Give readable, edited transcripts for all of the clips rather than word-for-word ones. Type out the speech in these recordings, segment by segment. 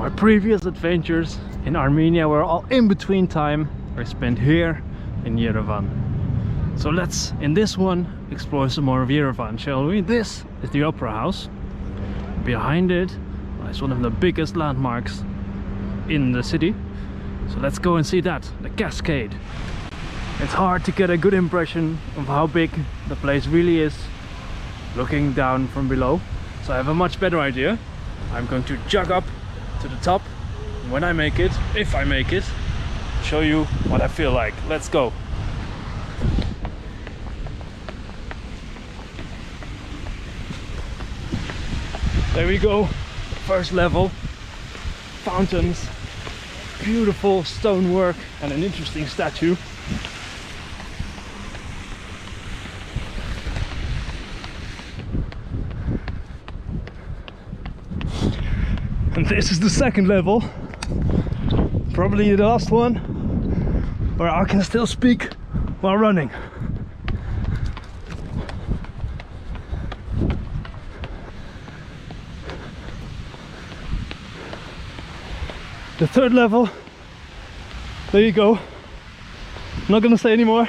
My previous adventures in Armenia were all in between time I spent here in Yerevan. So let's, in this one, explore some more of Yerevan, shall we? This is the Opera House. Behind it is one of the biggest landmarks in the city. So let's go and see that, the Cascade. It's hard to get a good impression of how big the place really is looking down from below. So I have a much better idea. I'm going to jog up to the top. When I make it, if I make it, show you what I feel like. Let's go. There we go. First level. Fountains. Beautiful stonework and an interesting statue. And this is the second level, probably the last one, where I can still speak while running. The third level, there you go. I'm not gonna say anymore.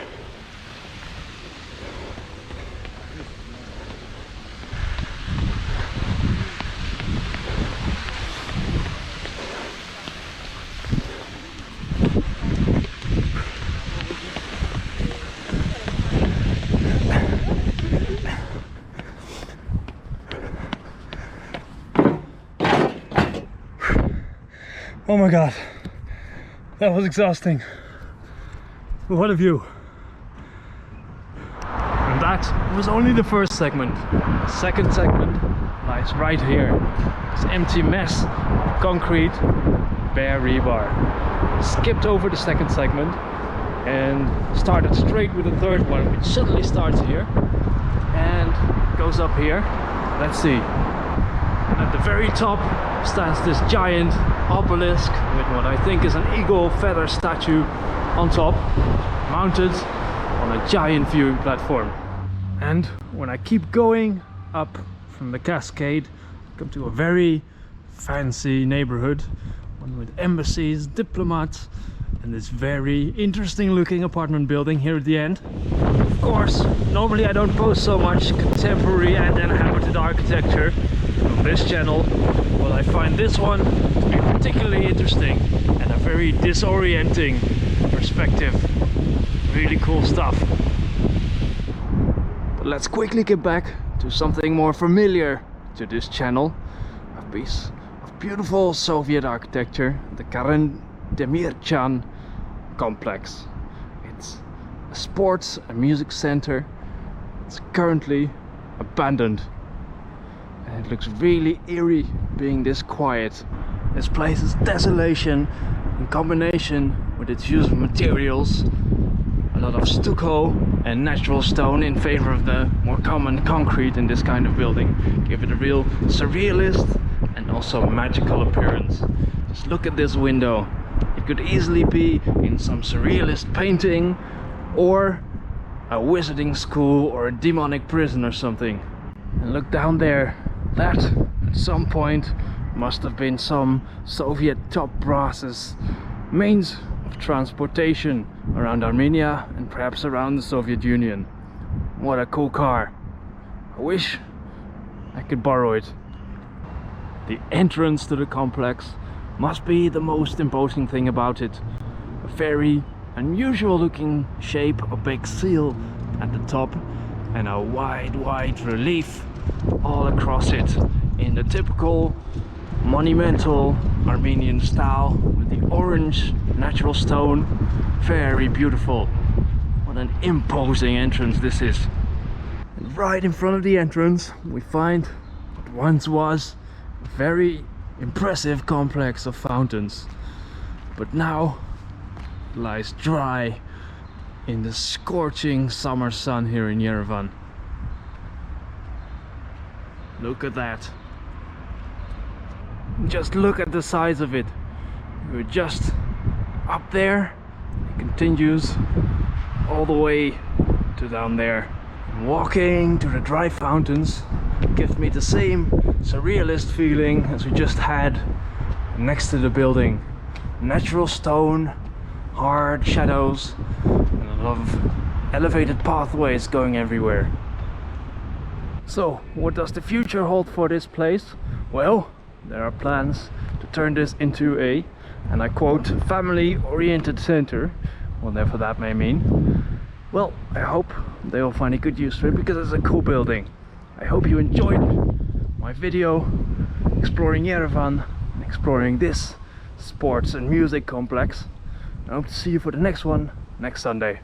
Oh my god, that was exhausting. What a view. And that was only the first segment. The second segment lies right here. This empty mess of concrete, bare rebar. Skipped over the second segment and started straight with the third one, which suddenly starts here and goes up here. Let's see. At the very top stands this giant obelisk with what I think is an eagle feather statue on top, mounted on a giant viewing platform. And when I keep going up from the Cascade, I come to a very fancy neighborhood, one with embassies, diplomats, and this very interesting looking apartment building here at the end. Of course, normally I don't post so much contemporary and inhabited architecture on this channel, but I find this one to be particularly interesting and a very disorienting perspective. Really cool stuff. But let's quickly get back to something more familiar to this channel. A piece of beautiful Soviet architecture, the Karen Demirchan complex. It's a sports and music center. It's currently abandoned. And it looks really eerie being this quiet. This place is desolation in combination with its use of materials. A lot of stucco and natural stone in favor of the more common concrete in this kind of building. Give it a real surrealist and also magical appearance. Just look at this window. It could easily be in some surrealist painting or a wizarding school or a demonic prison or something. And look down there. That at some point must have been some Soviet top brass's means of transportation around Armenia and perhaps around the Soviet Union. What a cool car. I wish I could borrow it. The entrance to the complex must be the most imposing thing about it. A very unusual looking shape, a big seal at the top and a wide relief all across it in the typical monumental Armenian style with the orange natural stone. Very beautiful. What an imposing entrance this is. And right in front of the entrance we find what once was a very impressive complex of fountains, but now lies dry in the scorching summer sun here in Yerevan. Look at that. Just look at the size of it. We're just up there. It continues all the way to down there. Walking to the dry fountains gives me the same surrealist feeling as we just had next to the building, natural stone, hard shadows, and a lot of elevated pathways going everywhere. So, what does the future hold for this place? Well, there are plans to turn this into a, and I quote, family-oriented center, whatever that may mean. Well, I hope they will find a good use for it because it's a cool building. I hope you enjoyed my video exploring Yerevan, exploring this sports and music complex. I hope to see you for the next one next Sunday.